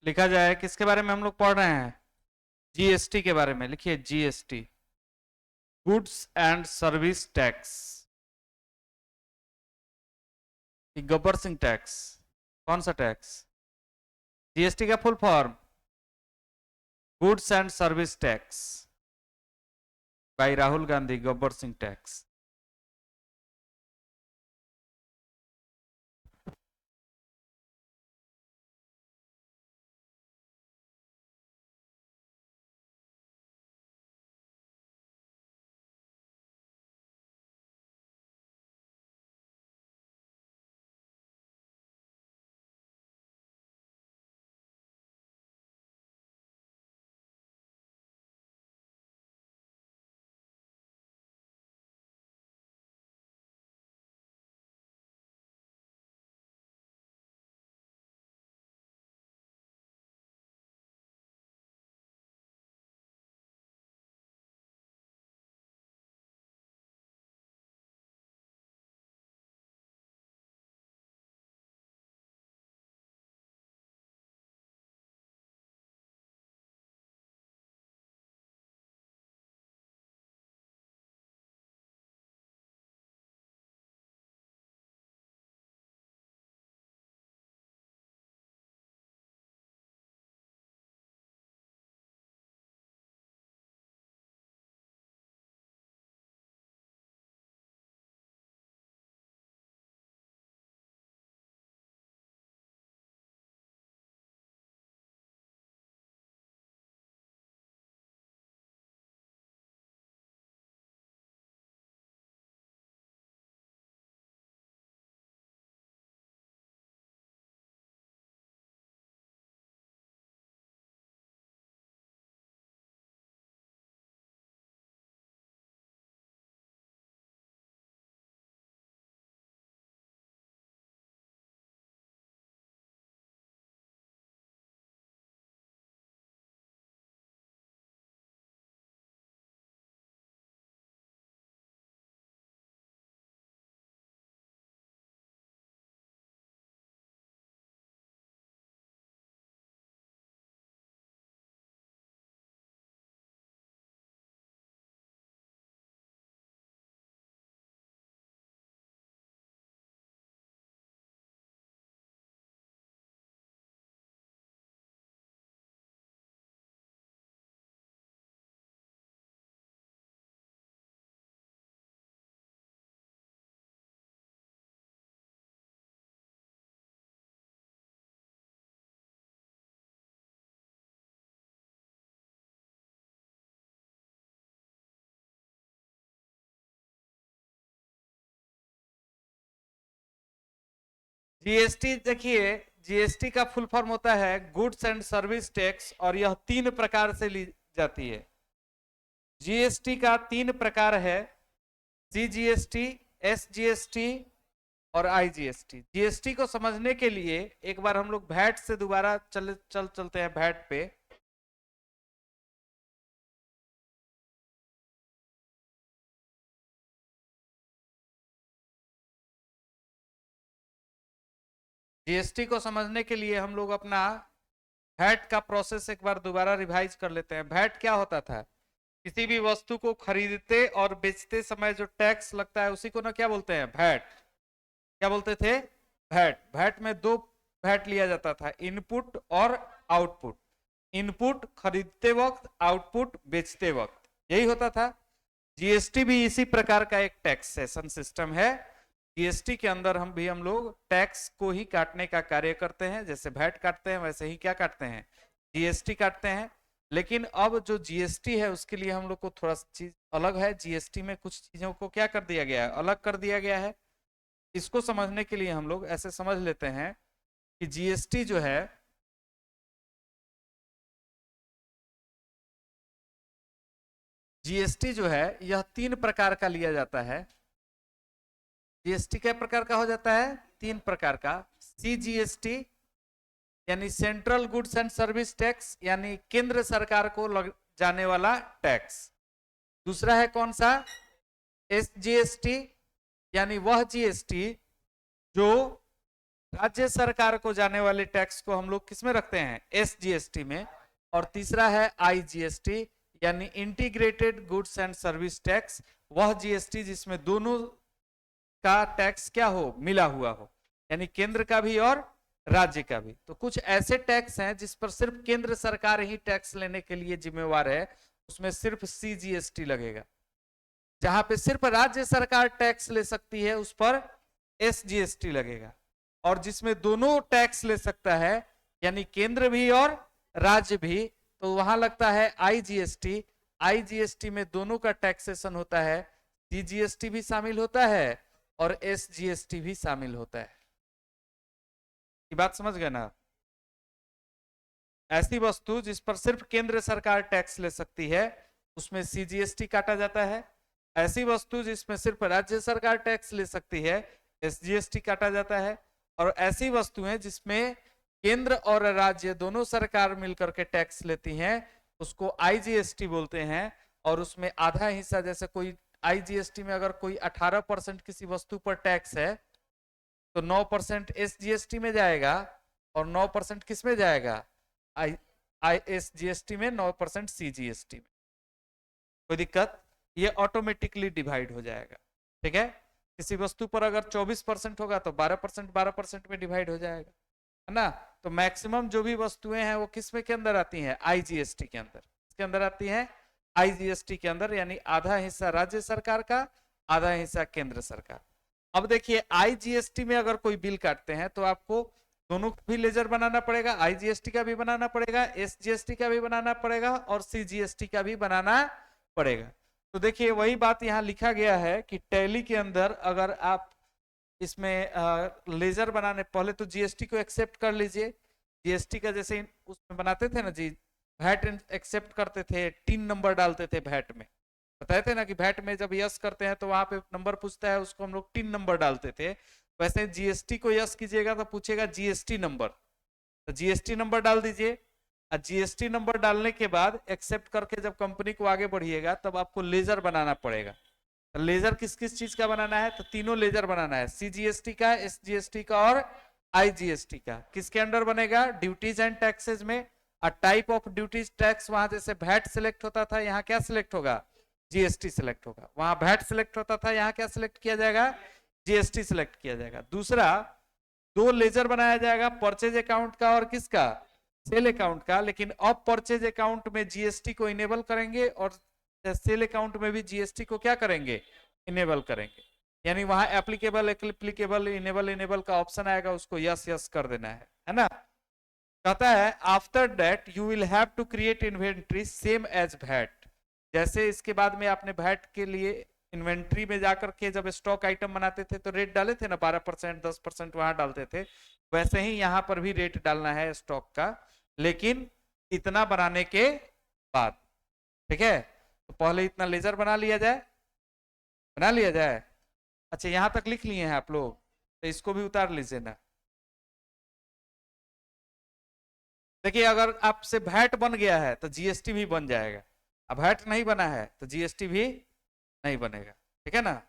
लिखा जाए, किसके बारे में हम लोग पढ़ रहे हैं? जीएसटी के बारे में। लिखिए GST, goods and service tax, Gabbar Singh tax. कौन सा टैक्स? जीएसटी का full form goods and service tax, by Rahul Gandhi, Gabbar Singh tax. GST देखिए, जीएसटी का फुल फॉर्म होता है गुड्स एंड सर्विस टैक्स, और यह तीन प्रकार से ली जाती है। जीएसटी का तीन प्रकार है, सीजीएसटी, एसजीएसटी और आईजीएसटी। जीएसटी को समझने के लिए एक बार हम लोग वैट से दोबारा चलते हैं वैट पे। जीएसटी को समझने के लिए हम लोग अपना वैट का प्रोसेस एक बार दोबारा रिवाइज कर लेते हैं। वैट क्या होता था? किसी भी वस्तु को खरीदते और बेचते समय जो टैक्स लगता है उसी को ना क्या बोलते हैं? वैट। क्या बोलते थे? वैट। वैट में दो वैट लिया जाता था, इनपुट और आउटपुट। इनपुट खरीदते वक्त, आउटपुट बेचते वक्त, यही होता था। जीएसटी भी इसी प्रकार का एक टैक्सेशन सिस्टम है। जीएसटी के अंदर हम लोग टैक्स को ही काटने का कार्य करते हैं। जैसे वैट काटते हैं वैसे ही क्या काटते हैं? जीएसटी काटते हैं। लेकिन अब जो जीएसटी है उसके लिए हम लोग को थोड़ा चीज अलग है। जीएसटी में कुछ चीजों को क्या कर दिया गया है? अलग कर दिया गया है। इसको समझने के लिए हम लोग ऐसे समझ लेते हैं कि जीएसटी जो है, जीएसटी जो है यह तीन प्रकार का लिया जाता है। जीएसटी क्या प्रकार का हो जाता है? तीन प्रकार का। सीजीएसटी यानी central goods and service tax, यानी केंद्र सरकार को लग जाने वाला टैक्स। दूसरा है कौन सा? एसजीएसटी, यानी वह जीएसटी जो राज्य सरकार को जाने वाले टैक्स को हम लोग किस में रखते हैं, एसजीएसटी में। और तीसरा है आईजीएसटी, यानी integrated goods and service tax, वह जीएसटी जिसमें दोनों का टैक्स क्या हो, मिला हुआ हो, यानी केंद्र का भी और राज्य का भी। तो कुछ ऐसे टैक्स हैं जिस पर सिर्फ केंद्र सरकार ही टैक्स लेने के लिए जिम्मेवार है, उसमें सिर्फ सीजीएसटी लगेगा। जहां पे सिर्फ राज्य सरकार टैक्स ले सकती है उस पर एसजीएसटी लगेगा। और जिसमें दोनों टैक्स ले सकता है, यानी केंद्र भी और राज्य भी, तो वहां लगता है आईजीएसटी। आईजीएसटी में दोनों का टैक्सेशन होता है, सीजीएसटी भी शामिल होता है और एसजीएसटी भी शामिल होता है। ये बात समझ गए ना। ऐसी वस्तु जिस पर सिर्फ केंद्र सरकार टैक्स ले सकती है उसमें सीजीएसटी काटा जाता है, ऐसी वस्तु जिसमें सिर्फ राज्य सरकार टैक्स ले सकती है एसजीएसटी काटा जाता है, और ऐसी वस्तुएं जिसमें केंद्र और राज्य दोनों सरकार मिलकर के टैक्स लेती हैं उसको आईजीएसटी बोलते हैं। और उसमें आधा हिस्सा, जैसे कोई आईजीएसटी में अगर कोई 18% किसी वस्तु पर टैक्स है तो 9% एसजीएसटी में जाएगा और 9% किस में जाएगा, आई आईएसजीएसटी में, 9% सीजीएसटी में। कोई दिक्कत, ये ऑटोमेटिकली डिवाइड हो जाएगा। ठीक है, किसी वस्तु पर अगर 24% होगा तो 12% 12% में डिवाइड हो जाएगा, है ना। तो मैक्सिमम जो भी वस्तुएं हैं वो किस में के अंदर आती हैं, आईजीएसटी के अंदर। इसके अंदर आती हैं आईजीएसटी के अंदर, यानी आधा हिस्सा राज्य सरकार का, आधा हिस्सा केंद्र सरकार। अब देखिए आईजीएसटी में अगर कोई बिल काटते हैं तो आपको दोनों भी लेजर बनाना पड़ेगा, आईजीएसटी का भी बनाना पड़ेगा, एसजीएसटी का भी बनाना पड़ेगा और सीजीएसटी का भी बनाना पड़ेगा। तो देखिए वही बात यहाँ लिखा गया है कि टैली के अंदर अगर आप इसमें लेजर बनाने, पहले तो जीएसटी को एक्सेप्ट कर लीजिए। जीएसटी का जैसे उसमें बनाते थे ना जी, वैट एक्सेप्ट करते थे, 3 नंबर डालते थे वैट में, बताए थे ना कि वैट में जब यस करते हैं तो वहां पे नंबर पूछता है, उसको हम लोग 3 नंबर डालते थे। वैसे जीएसटी को यस कीजिएगा तो पूछेगा जीएसटी नंबर, तो जीएसटी नंबर डाल दीजिए। और जीएसटी नंबर डालने के बाद एक्सेप्ट करके जब कंपनी को आगे बढ़िएगा तब आपको लेजर बनाना पड़ेगा। तो लेजर किस किस चीज का बनाना है, तो तीनों लेजर बनाना है, सीजीएसटी का, एसजीएसटी का और आईजीएसटी का। किसके अंडर बनेगा, ड्यूटीज एंड टैक्सेस में। और टाइप ऑफ ड्यूटीज टैक्स, वहां जैसे वैट सिलेक्ट होता था, यहाँ क्या सिलेक्ट होगा, जीएसटी सिलेक्ट होगा। वहां वैट सिलेक्ट होता था, यहाँ क्या सिलेक्ट किया जाएगा, जीएसटी सिलेक्ट किया जाएगा। दूसरा, 2 लेजर बनाया जाएगा, परचेज अकाउंट का और किसका, सेल अकाउंट का। लेकिन अब परचेज अकाउंट में जीएसटी को इनेबल करेंगे और सेल अकाउंट में भी जीएसटी को क्या करेंगे, इनेबल करेंगे। यानी वहां एप्लीकेबल एप्लीकेबल इनेबल इनेबल का ऑप्शन आएगा, उसको यस यस कर देना है ना। कहता है after that you will have to create inventory same as VAT. जैसे इसके बाद में आपने वैट के लिए इन्वेंट्री में जाकर के जब स्टॉक आइटम बनाते थे तो रेट डाले थे ना, 12% 10% वहां डालते थे, वैसे ही यहां पर भी रेट डालना है स्टॉक का, लेकिन इतना बनाने के बाद। ठीक है, तो पहले इतना लेजर बना लिया जाए, बना लिया जाए। अच्छा यहां तक लिख लिए हैं आप लोग, तो इसको भी उतार लीजिए ना। देखिए अगर आपसे वैट बन गया है तो जीएसटी भी बन जाएगा, अब वैट नहीं बना है तो जीएसटी भी नहीं बनेगा। ठीक है ना।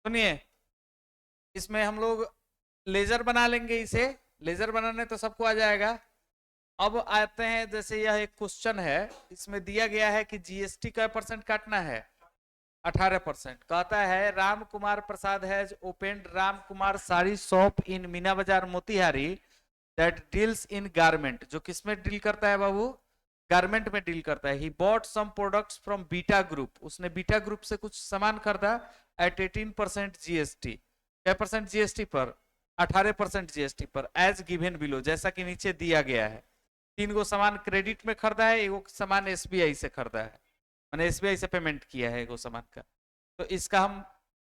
सुनिए, इसमें हम लोग लेजर बना लेंगे, इसे लेजर बनाने तो सबको आ जाएगा। अब आते हैं, जैसे यह एक क्वेश्चन है, इसमें दिया गया है कि जीएसटी का % काटना है, 18%। कहता है Ram Kumar Prasad has opened Ram Kumar sari shop in Meena Bazaar Motihari that deals in garment. जो किसमें डील करता है बाबू? गारमेंट में डील करता है। He bought some products from Beta group, उसने बीटा ग्रुप से कुछ सामान खरीदा एट 18% जीएसटी। क्या % जीएसटी पर? 18% जीएसटी पर, एज गिवन बिलो, जैसा कि नीचे दिया गया है। 3 गो सामान क्रेडिट में खरीदा है, एगो सामान एसबीआई से खरीदा है, मैंने एसबीआई से पेमेंट किया है एगो सामान का। तो इसका हम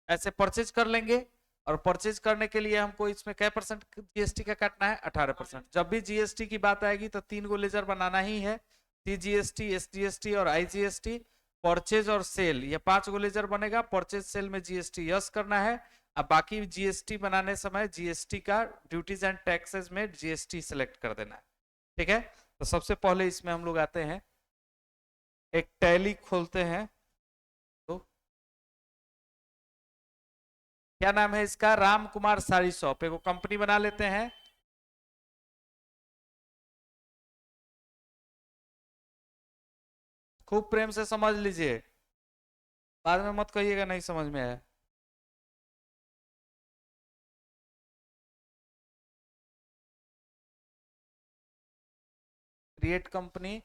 ऐसे परचेज कर लेंगे, और परचेज करने के लिए हमको इसमें क्या % जीएसटी का काटना है? 18%। जब भी जीएसटी की बात आएगी तो 3 गो लेजर बनाना ही है, सीजीएसटी, एसजीएसटी और आईजीएसटी। परचेज और सेल, ये 5 गो लेजर बनेगा। परचेज सेल में जीएसटी यस करना है, अब बाकी जीएसटी बनाने समय जीएसटी का ड्यूटीज एंड टैक्सेस में जीएसटी सिलेक्ट कर देना है। ठीक है, तो सबसे पहले इसमें हम लोग आते हैं, एक टैली खोलते हैं। तो क्या नाम है इसका? राम कुमार साड़ी शॉप, एगो कंपनी बना लेते हैं। खूब प्रेम से समझ लीजिए, बाद में मत कहिएगा नहीं समझ में आया। Create company,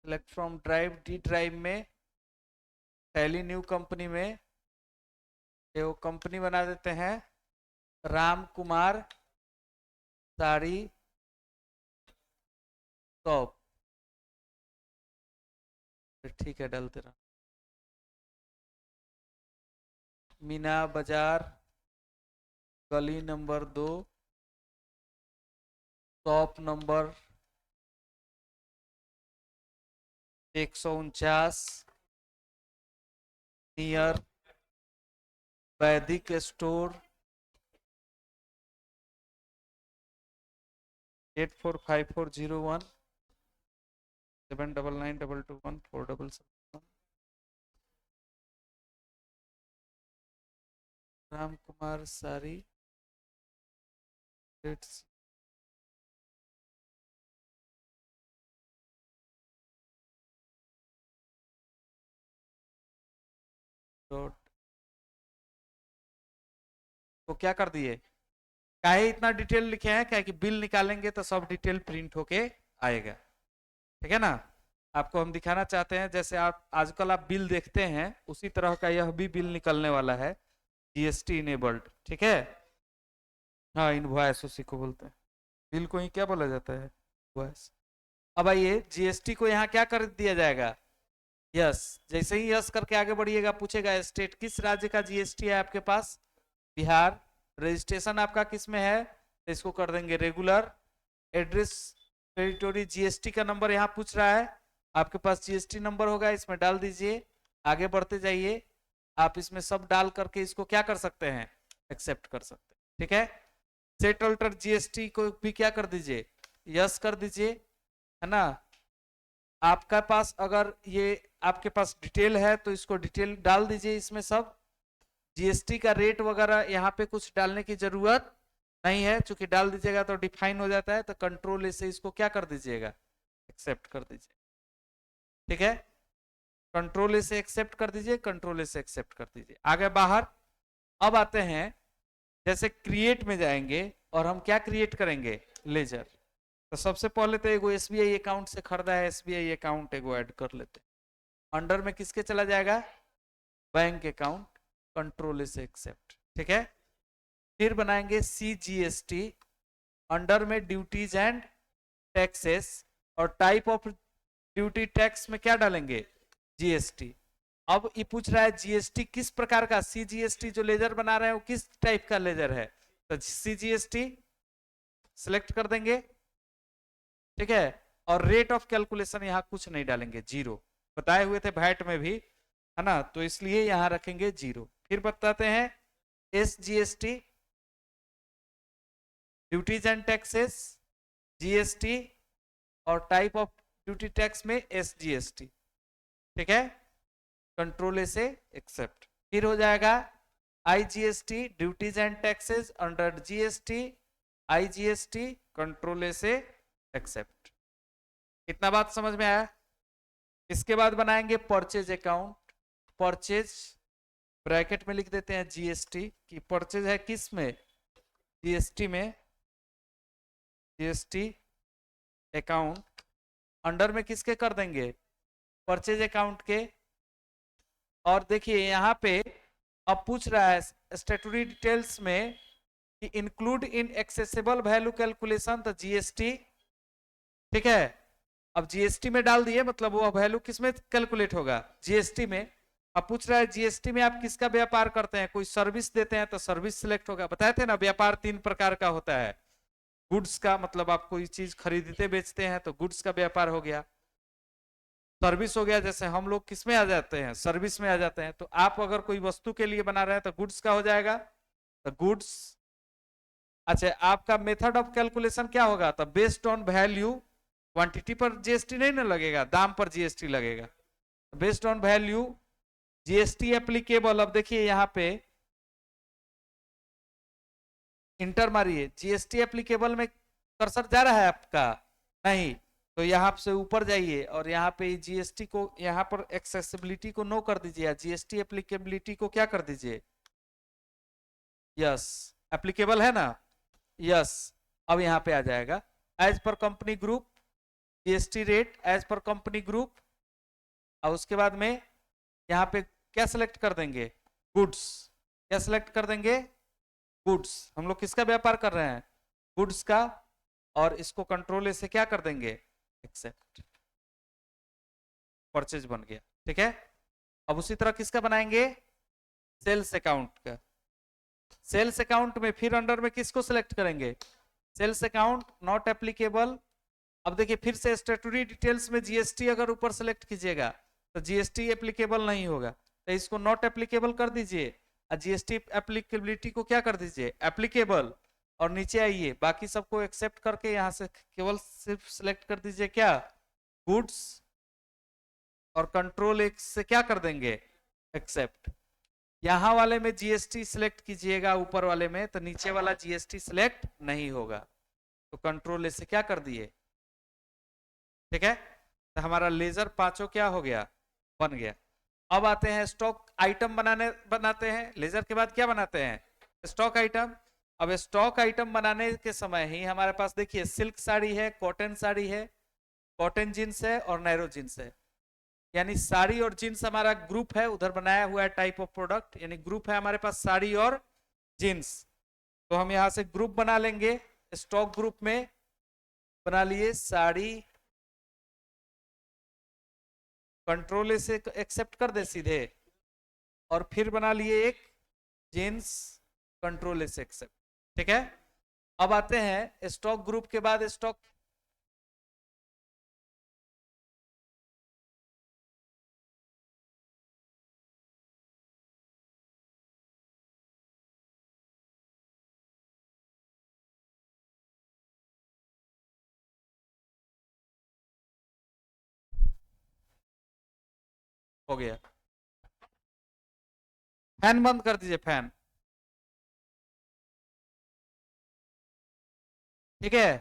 select from drive, D drive में टैली न्यू कंपनी में एगो कंपनी बना देते हैं, राम कुमार साड़ी शॉप। ठीक है, डालते रहा। मीना बाजार, गली नंबर 2, शॉप नंबर 149, नियर वैदिक स्टोर, 845401 799221477। राम कुमार सारी डॉट। तो क्या कर दिए, काहे इतना डिटेल लिखे हैं? क्या कि बिल निकालेंगे तो सब डिटेल प्रिंट होके आएगा। ठीक है ना, आपको हम दिखाना चाहते हैं, जैसे आप आजकल आप बिल देखते हैं उसी तरह का यह भी बिल निकलने वाला है, जीएसटी इनेबल्ड। ठीक है, हाँ, इनवॉइस उसी को बोलते हैं, बिल को ही क्या बोला जाता है? इनवॉइस। अब आइए, जीएसटी को यहाँ क्या कर दिया जाएगा? यस। जैसे ही यस करके आगे बढ़िएगा, पूछेगा स्टेट, किस राज्य का जीएसटी है आपके पास? बिहार। रजिस्ट्रेशन आपका किस में है? तो इसको कर देंगे रेगुलर। एड्रेस टेरिटोरी, जीएसटी का नंबर यहाँ पूछ रहा है, आपके पास जीएसटी नंबर होगा, इसमें डाल दीजिए। आगे बढ़ते जाइए, आप इसमें सब डाल करके इसको क्या कर सकते हैं? एक्सेप्ट कर सकते हैं। ठीक है, सेट अल्टर जीएसटी को भी क्या कर दीजिए? यस कर दीजिए, है ना। आपका पास अगर ये आपके पास डिटेल है तो इसको डिटेल डाल दीजिए इसमें सब। जीएसटी का रेट वगैरह यहाँ पे कुछ डालने की जरूरत नहीं है, क्योंकि डाल दीजिएगा तो डिफाइन हो जाता है। तो कंट्रोल से इसको क्या कर दीजिएगा? एक्सेप्ट कर दीजिए। ठीक है, कंट्रोल से एक्सेप्ट कर दीजिए, कंट्रोल से एक्सेप्ट कर दीजिए, आगे बाहर। अब आते हैं, जैसे क्रिएट में जाएंगे और हम क्या क्रिएट करेंगे? लेजर। तो सबसे पहले तो एगो एसबीआई अकाउंट से खरीदा है, एसबीआई अकाउंट एगो ऐड कर लेते हैं। अंडर में किसके चला जाएगा? बैंक अकाउंट, कंट्रोल से एक्सेप्ट। ठीक है, फिर बनाएंगे सीजीएसटी, अंडर में ड्यूटीज एंड टैक्सेस, और टाइप ऑफ ड्यूटी टैक्स में क्या डालेंगे? जीएसटी। अब ये पूछ रहा है जीएसटी किस प्रकार का, सीजीएसटी जो लेजर बना रहे हैं वो किस टाइप का लेजर है? तो सीजीएसटी सिलेक्ट कर देंगे। ठीक है, और रेट ऑफ कैलकुलेशन यहाँ कुछ नहीं डालेंगे, 0 बताए हुए थे वैट में भी, है ना, तो इसलिए यहां रखेंगे 0। फिर बताते हैं SGST, duties and taxes, GST, और टाइप ऑफ ड्यूटी टैक्स में एसजीएसटी। ठीक है, कंट्रोल ए से एक्सेप्ट। फिर हो जाएगा IGST duties and taxes under GST, IGST control ए से एक्सेप्ट। कितना बात समझ में आया? इसके बाद बनाएंगे परचेज अकाउंट। परचेज ब्रैकेट में लिख देते हैं जीएसटी की परचेज है किस में? जीएसटी में, जीएसटी अकाउंट अंडर में किसके कर देंगे? परचेज अकाउंट के। और देखिए यहाँ पे अब पूछ रहा है स्टैट्यूटरी डिटेल्स में कि include in accessible value calculation the GST. ठीक है, अब जीएसटी में डाल दिए, मतलब वो वैल्यू किस में कैलकुलेट होगा? जीएसटी में। अब पूछ रहा है जीएसटी में आप किसका व्यापार करते हैं? कोई सर्विस देते हैं तो सर्विस सिलेक्ट होगा। बताए थे ना व्यापार 3 प्रकार का होता है। गुड्स का मतलब आप कोई चीज खरीदते बेचते हैं तो गुड्स का व्यापार हो गया। सर्विस हो गया, जैसे हम लोग किस में आ जाते हैं? सर्विस में आ जाते हैं। तो आप अगर कोई वस्तु के लिए बना रहे हैं तो गुड्स का हो जाएगा, तो गुड्स। अच्छा, आपका मेथड ऑफ कैलकुलेशन क्या होगा? तो बेस्ड ऑन वैल्यू, क्वांटिटी पर जीएसटी नहीं ना लगेगा, दाम पर जीएसटी लगेगा। Based on value GST applicable. अब देखिए यहाँ पे इंटर मारिए, जीएसटी एप्लीकेबल में कर्सर जा रहा है आपका? नहीं, तो यहाँ से ऊपर जाइए और यहाँ पे जीएसटी को, यहाँ पर एक्सेसिबिलिटी को नो कर दीजिए, जीएसटी एप्लीकेबिलिटी को क्या कर दीजिए? यस, एप्लीकेबल है ना? यस। अब यहाँ पे आ जाएगा as per company group, GST rate as per company group. और उसके बाद में यहाँ पे क्या सिलेक्ट कर देंगे? गुड्स। क्या सिलेक्ट कर देंगे? गुड्स। हम लोग किसका व्यापार कर रहे हैं? गुड्स का। और इसको कंट्रोल ए से क्या कर देंगे? एक्सेप्ट। परचेज बन गया। ठीक है, अब उसी तरह किसका बनाएंगे? सेल्स अकाउंट का। सेल्स अकाउंट में फिर अंडर में किसको सिलेक्ट करेंगे? Sales account not applicable. अब देखिए फिर से स्टैट्यूटरी डिटेल्स में जीएसटी अगर ऊपर सेलेक्ट कीजिएगा तो जीएसटी एप्लीकेबल नहीं होगा, तो इसको नॉट एप्लीकेबल कर दीजिए और जीएसटी एप्लीकेबिलिटी को क्या कर दीजिए? एप्लीकेबल। और नीचे आइए, बाकी सबको एक्सेप्ट करके यहाँ से केवल सिर्फ सिलेक्ट कर दीजिए क्या? गुड्स। और कंट्रोल एक्स से क्या कर देंगे? एक्सेप्ट। यहाँ वाले में जीएसटी सिलेक्ट कीजिएगा ऊपर वाले में, तो नीचे वाला जीएसटी सिलेक्ट नहीं होगा, तो कंट्रोल ए से क्या कर दिए? ठीक है, तो हमारा लेजर पांचों क्या हो गया? बन गया। अब आते हैं स्टॉक आइटम बनाते हैं। लेजर के बाद क्या बनाते हैं? Stock item. अब स्टॉक आइटम बनाने के समय ही हमारे पास देखिए सिल्क साड़ी है, कॉटन साड़ी है, कॉटन जींस है और नैरो जींस है। यानी साड़ी और जींस हमारा ग्रुप है, उधर बनाया हुआ है टाइप ऑफ प्रोडक्ट, यानी ग्रुप है हमारे पास साड़ी और जींस। तो हम यहां से ग्रुप बना लेंगे। स्टॉक ग्रुप में बना लिए साड़ी, कंट्रोल ए से एक्सेप्ट कर दे सीधे, और फिर बना लिए एक जींस, कंट्रोल ए से एक्सेप्ट। ठीक है, अब आते हैं स्टॉक ग्रुप के बाद स्टॉक। हो गया, फैन बंद कर दीजिए, फैन। ठीक है,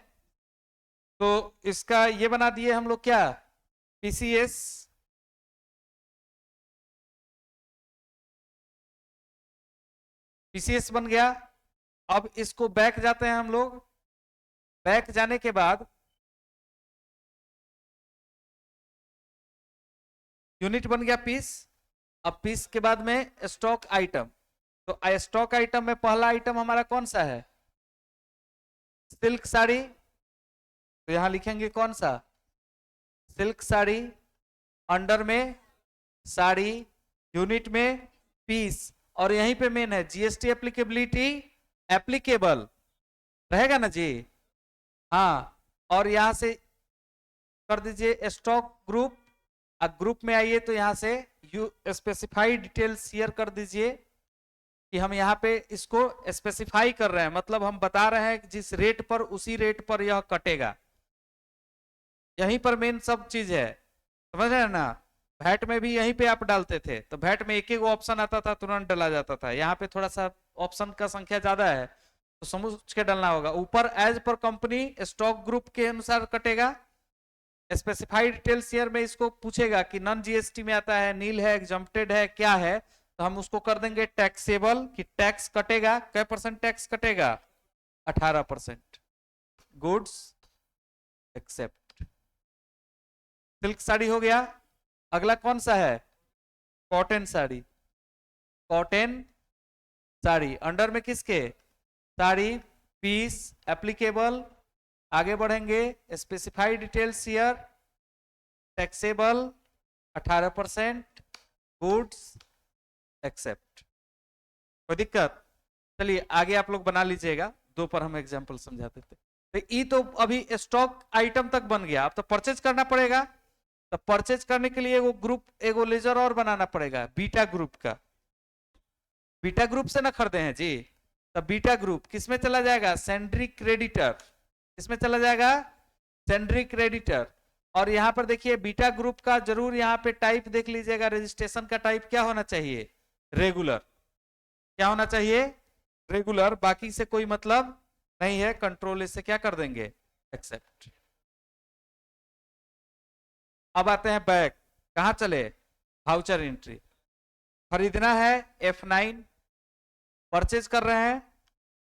तो इसका ये बना दिए हम लोग क्या? पीसीएस। पीसीएस बन गया। अब इसको बैक जाते हैं हम लोग। बैक जाने के बाद यूनिट बन गया पीस। अब पीस के बाद में स्टॉक आइटम। तो स्टॉक आइटम में पहला आइटम हमारा कौन सा है? सिल्क साड़ी। तो यहां लिखेंगे कौन सा? सिल्क साड़ी। अंडर में साड़ी, यूनिट में पीस, और यहीं पे मेन है जीएसटी एप्लीकेबिलिटी, एप्लीकेबल रहेगा ना जी? हाँ, और यहां से कर दीजिए स्टॉक ग्रुप। अब ग्रुप में आइए तो यहां से यू स्पेसिफाई डिटेल्स शेयर कर दीजिए कि हम यहाँ पे इसको स्पेसिफाई कर रहे हैं, मतलब हम बता रहे हैं कि जिस रेट पर उसी रेट पर यह कटेगा। यहीं पर मेन सब चीज है, समझ रहे हैं ना? भैट में भी यहीं पे आप डालते थे, तो भैट में एक एक ऑप्शन आता था, तुरंत डाला जाता था। यहाँ पे थोड़ा सा ऑप्शन का संख्या ज्यादा है, तो समझ के डालना होगा। ऊपर as per company stock group के अनुसार कटेगा। स्पेसिफाइड डिटेल्स शेयर में इसको पूछेगा कि नॉन जीएसटी में आता है, नील है, एग्जम्प्टेड है, क्या है, तो हम उसको कर देंगे टैक्सेबल, कि टैक्स कटेगा। क्या परसेंट टैक्स कटेगा? 18%। Goods accept. सिल्क साड़ी हो गया। अगला कौन सा है? Cotton sari. Cotton sari under में किसके? Sari piece applicable. आगे बढ़ेंगे, specified details here, taxable 18%, goods accept. कोई दिक्कत? चलिए आगे आप लोग बना लीजिएगा, दो पर हम एग्जांपल समझाते थे। तो ई तो अभी स्टॉक आइटम तक बन गया, अब तो परचेज करना पड़ेगा। तो परचेज करने के लिए वो ग्रुप, एगो लेजर और बनाना पड़ेगा बीटा ग्रुप का। बीटा ग्रुप से ना खरीदे हैं जी, तो बीटा ग्रुप किसमें चला जाएगा? Sundry creditor. किसमें चला जाएगा? Sundry creditor. और यहां पर देखिए बीटा ग्रुप का जरूर यहाँ पे टाइप देख लीजिएगा, रजिस्ट्रेशन का टाइप क्या होना चाहिए? रेगुलर। क्या होना चाहिए? रेगुलर। बाकी से कोई मतलब नहीं है, कंट्रोल से क्या कर देंगे? एक्सेप्ट। अब आते हैं बैक। कहां चले? Voucher entry. खरीदना है F9, परचेज कर रहे हैं।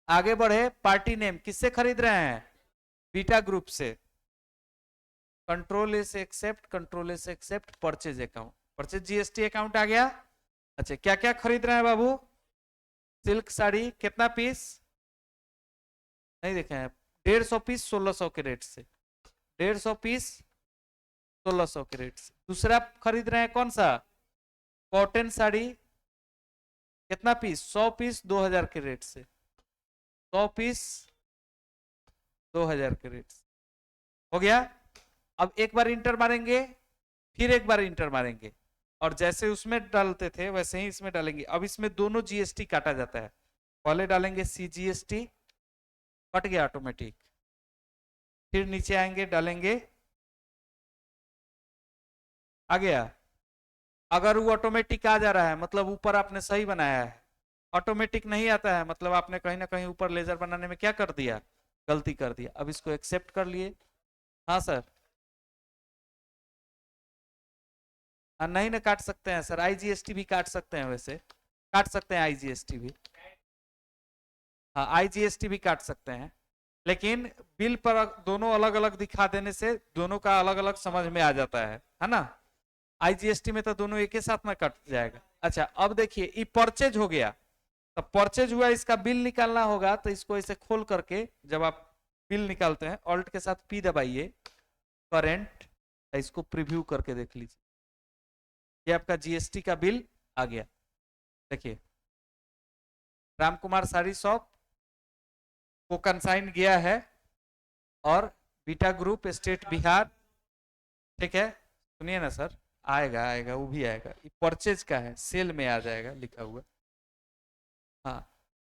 आगे बढ़े, पार्टी नेम किससे खरीद रहे हैं? बीटा ग्रुप से। कंट्रोल से एक्सेप्ट, कंट्रोल से accept, purchase account, purchase GST account आ गया। अच्छा क्या क्या खरीद रहे हैं बाबू? सिल्क साड़ी कितना पीस? नहीं देखे हैं। 150 पीस 1600 के रेट से। 150 पीस 1600 के रेट से। दूसरा खरीद रहे हैं कौन सा? कॉटन साड़ी। कितना पीस? 100 पीस 2000 के रेट से। 100 पीस 2000 के रेट से। हो गया। अब एक बार इंटर मारेंगे, फिर एक बार इंटर मारेंगे, और जैसे उसमें डालते थे वैसे ही इसमें डालेंगे। अब इसमें दोनों जीएसटी काटा जाता है। पहले डालेंगे CGST, कट गया ऑटोमेटिक। फिर नीचे आएंगे, डालेंगे, आ गया। अगर वो ऑटोमेटिक आ जा रहा है मतलब ऊपर आपने सही बनाया है। ऑटोमेटिक नहीं आता है मतलब आपने कहीं ना कहीं ऊपर लेजर बनाने में क्या कर दिया? गलती कर दिया। अब इसको एक्सेप्ट कर लिए। हाँ सर। नहीं ना काट सकते हैं सर, IGST भी काट सकते हैं, वैसे काट सकते हैं IGST भी। हाँ IGST भी काट सकते हैं, लेकिन बिल पर दोनों अलग अलग दिखा देने से दोनों का अलग अलग समझ में आ जाता है ना। IGST में तो दोनों एक ही साथ में कट जाएगा। अच्छा अब देखिए ये परचेज हो गया, तो परचेज हुआ, इसका बिल निकालना होगा। तो इसको ऐसे खोल करके जब आप बिल निकालते हैं, ऑल्ट के साथ P दबाइए, करेंट, इसको प्रीव्यू करके देख लीजिए। ये आपका GST का बिल आ गया। देखिए रामकुमार साड़ी शॉप को कंसाइन गया है, और बीटा ग्रुप स्टेट बिहार। ठीक है, सुनिए ना सर, आएगा आएगा वो भी आएगा। ये परचेज का है, सेल में आ जाएगा लिखा हुआ। हाँ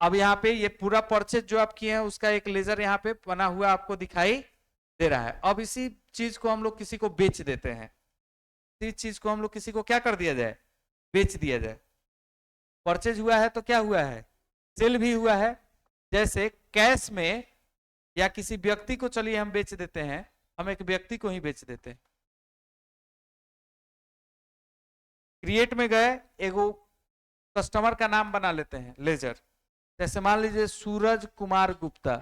अब यहाँ पे ये पूरा परचेज जो आप किए हैं उसका एक लेजर यहाँ पे बना हुआ आपको दिखाई दे रहा है। अब इसी चीज को हम लोग किसी को बेच देते हैं। इस चीज को हम लोग किसी को क्या कर दिया जाए? बेच दिया जाए। परचेज हुआ है तो क्या हुआ है? सेल भी हुआ है। जैसे कैश में या किसी व्यक्ति को चलिए हम बेच देते हैं, हम एक व्यक्ति को ही बेच देते हैं। क्रिएट में गए, एगो कस्टमर का नाम बना लेते हैं लेजर। जैसे मान लीजिए सूरज कुमार गुप्ता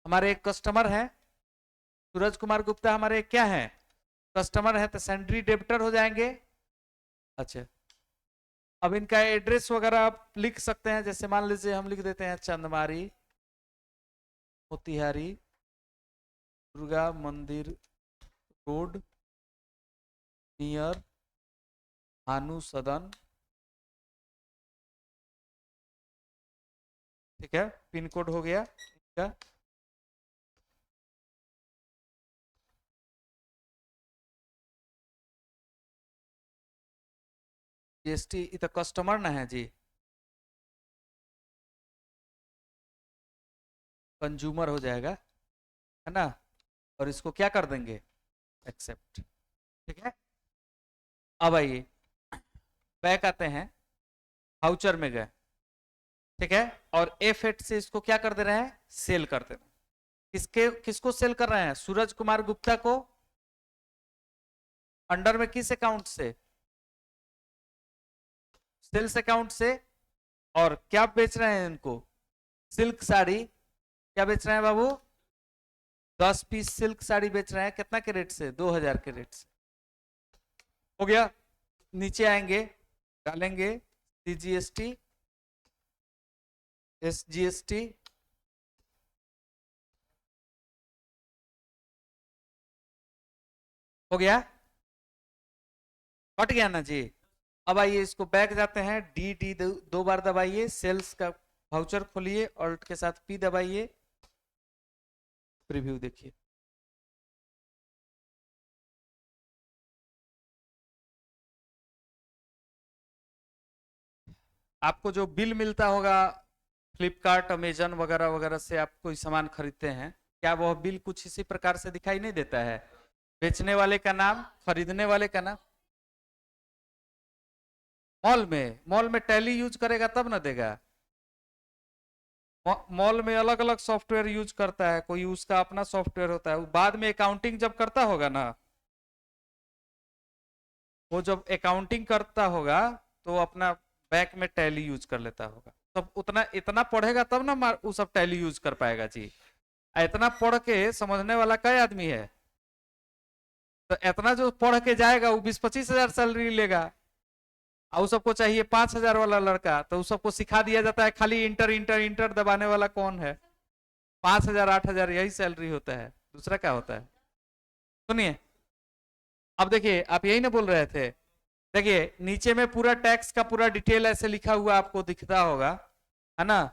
हमारे एक कस्टमर है। सूरज कुमार गुप्ता हमारे क्या है? कस्टमर है, तो सेंड्री डेबिटर हो जाएंगे। अच्छा अब इनका एड्रेस वगैरह आप लिख सकते हैं। जैसे मान लीजिए हम लिख देते हैं चंदमारी, मोतिहारी, दुर्गा मंदिर रोड, नियर भानु सदन। ठीक है, पिन कोड हो गया इनका। GST तो कस्टमर ना है जी, कंज्यूमर हो जाएगा, है ना। और इसको क्या कर देंगे? एक्सेप्ट। ठीक है। अब आइए बैक आते हैं, वाउचर में गए, ठीक है, और F8 से इसको क्या कर दे रहे हैं, सेल कर दे रहे हैं। किसको सेल कर रहे हैं, सूरज कुमार गुप्ता को, अंडर में किस अकाउंट से, सेल्स अकाउंट से। और क्या बेच रहे हैं इनको, सिल्क साड़ी, क्या बेच रहे हैं बाबू, 10 पीस सिल्क साड़ी बेच रहे हैं, कितना के रेट से, 2000 के रेट से। हो गया, नीचे आएंगे, डालेंगे CGST SGST, हो गया, कट गया ना जी। अब आइए इसको बैक जाते हैं, डी दो बार दबाइए, सेल्स का वाउचर खोलिए, ऑल्ट के साथ P दबाइए, प्रीव्यू देखिए। आपको जो बिल मिलता होगा फ्लिपकार्ट अमेजन वगैरह वगैरह से, आप कोई सामान खरीदते हैं, क्या वह बिल कुछ इसी प्रकार से दिखाई नहीं देता है, बेचने वाले का नाम, खरीदने वाले का नाम। मॉल में टैली यूज करेगा तब ना देगा, मॉल में अलग अलग सॉफ्टवेयर यूज करता है, कोई उसका अपना सॉफ्टवेयर होता है, बाद में अकाउंटिंग जब करता होगा ना, वो जब अकाउंटिंग करता होगा तो अपना बैक में टैली यूज कर लेता होगा, तब उतना इतना पढ़ेगा तब ना वो सब टैली यूज कर पाएगा जी। इतना पढ़ के समझने वाला कई आदमी है, तो इतना जो पढ़ के जाएगा वो 20-25 हजार सैलरी लेगा, और सबको चाहिए 5,000 वाला लड़का, तो उस सबको सिखा दिया जाता है खाली इंटर इंटर इंटर दबाने वाला कौन है, 5,000 8,000 यही सैलरी होता है, दूसरा क्या होता है। सुनिए, अब देखिए आप यही ना बोल रहे थे, देखिए नीचे में पूरा टैक्स का पूरा डिटेल ऐसे लिखा हुआ आपको दिखता होगा, है ना,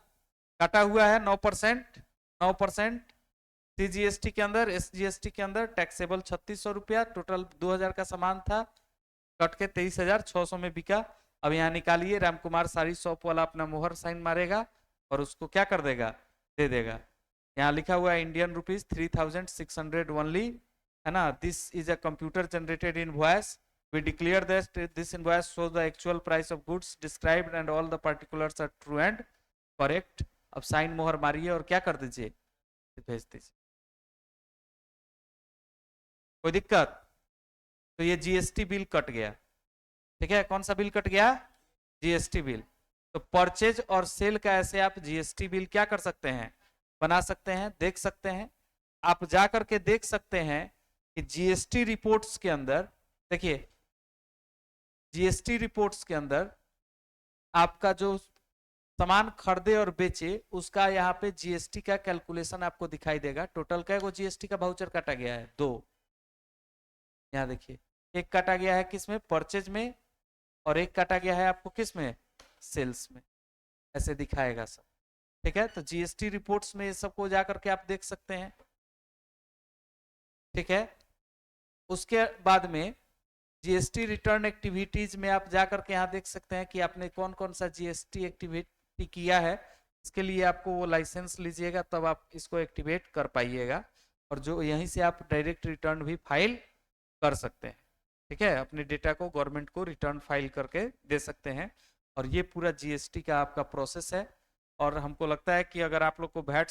काटा हुआ है 9%, 9% CGST के अंदर, SGST के अंदर टैक्सेबल 3600 रुपया, टोटल 2000 का सामान था, कट के 23,600 में बिका। अब यहाँ निकालिए, रामकुमार साड़ी शॉप वाला अपना मोहर साइन मारेगा और उसको क्या कर देगा, दे देगा। यहाँ लिखा हुआ है इंडियन रुपीज 3600 ओनली, है ना, this is a computer generated invoice, we declare that this invoice shows the actual price of goods described and all the particulars are true and correct। अब साइन मोहर मारिए और क्या कर दीजिए, भेज दीजिए। कोई दिक्कत, तो ये जीएसटी बिल कट गया, ठीक है, कौन सा बिल कट गया, जीएसटी बिल। तो परचेज और सेल का ऐसे आप जीएसटी बिल क्या कर सकते हैं, बना सकते हैं, देख सकते हैं। आप जा करके देख सकते हैं कि जीएसटी रिपोर्ट्स के अंदर, देखिए जीएसटी रिपोर्ट्स के अंदर आपका जो सामान खरीदे और बेचे उसका यहाँ पे जीएसटी का कैलकुलेशन आपको दिखाई देगा। टोटल क्या वो जीएसटी का वाउचर काटा गया है, 2, यहाँ देखिए, एक काटा गया है किसमें, परचेज में, और एक काटा गया है आपको किसमें, सेल्स में, ऐसे दिखाएगा सब, ठीक है। तो जीएसटी रिपोर्ट्स में ये सबको जाकर के आप देख सकते हैं, ठीक है। उसके बाद में जीएसटी रिटर्न एक्टिविटीज में आप जाकर के यहाँ देख सकते हैं कि आपने कौन कौन सा जीएसटी एक्टिविटी किया है, इसके लिए आपको वो लाइसेंस लीजिएगा तब आप इसको एक्टिवेट कर पाइएगा, और जो यहीं से आप डायरेक्ट रिटर्न भी फाइल कर सकते हैं, ठीक है, अपने डेटा को गवर्नमेंट को रिटर्न फाइल करके दे सकते हैं। और ये पूरा जीएसटी का आपका प्रोसेस है, और हमको लगता है कि अगर आप लोग को वैट